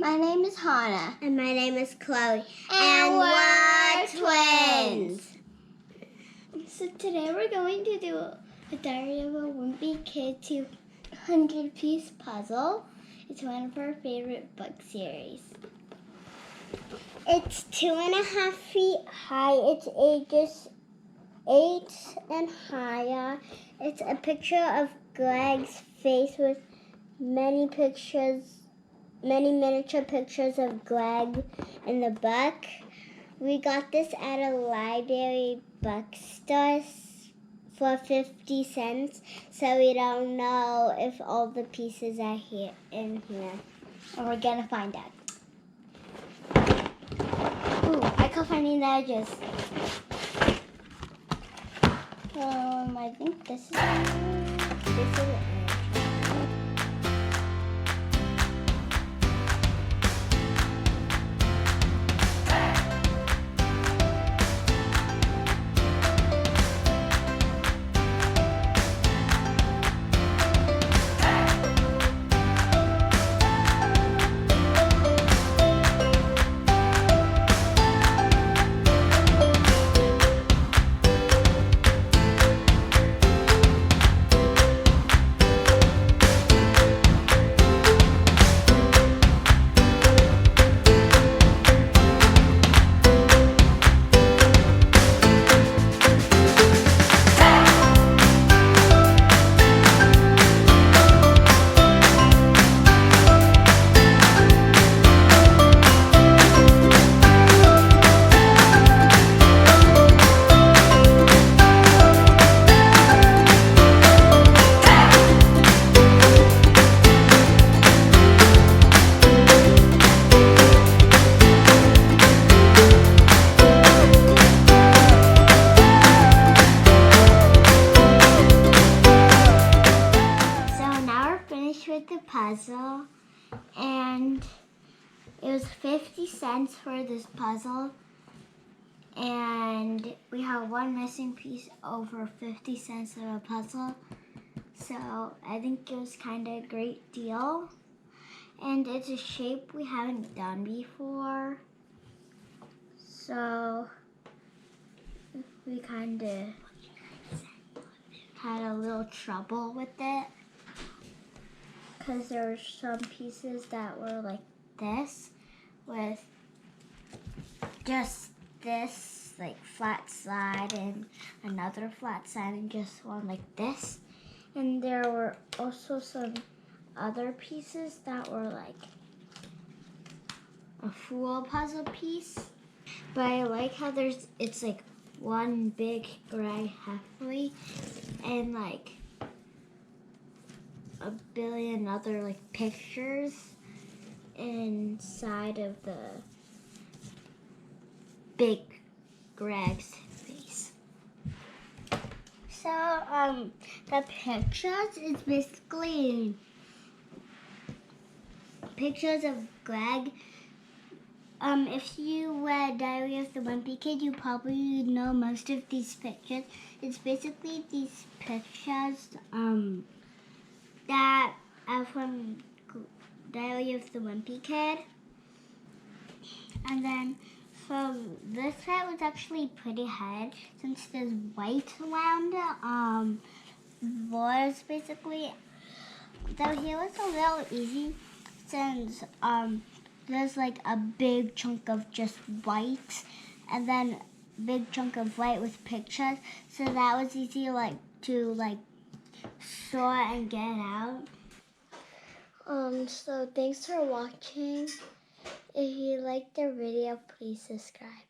My name is Hannah. And my name is Chloe. And we're twins. So today we're going to do a Diary of a Wimpy Kid 200-piece puzzle. It's one of our favorite book series. It's 2.5 feet high. It's ages 8 and higher. It's a picture of Greg's face with many miniature pictures of Greg in the book. We got this at a library bookstore for 50 cents, so we don't know if all the pieces are in here. And we're gonna find out. Ooh, I can't find the edges. I think this is it. With the puzzle, and it was 50 cents for this puzzle, and we have one missing piece over 50 cents of a puzzle, so I think it was kind of a great deal, and it's a shape we haven't done before, so we kind of had a little trouble with it. Because there were some pieces that were like this, with just this like flat side and another flat side and just one like this. And there were also some other pieces that were like a full puzzle piece. But I like how it's like one big Greg halfway and like a billion other like pictures inside of the big Greg's face. So the pictures is basically pictures of Greg. If you read Diary of the Wimpy Kid, you probably know most of these pictures. It's basically these pictures that are from Diary of the Wimpy Kid. And then from this side was actually pretty hard since there's white around it. Was basically, though here was a little easy since there's like a big chunk of just white and then big chunk of white with pictures. So that was easy to sort and get out. So thanks for watching. If you liked the video, please subscribe.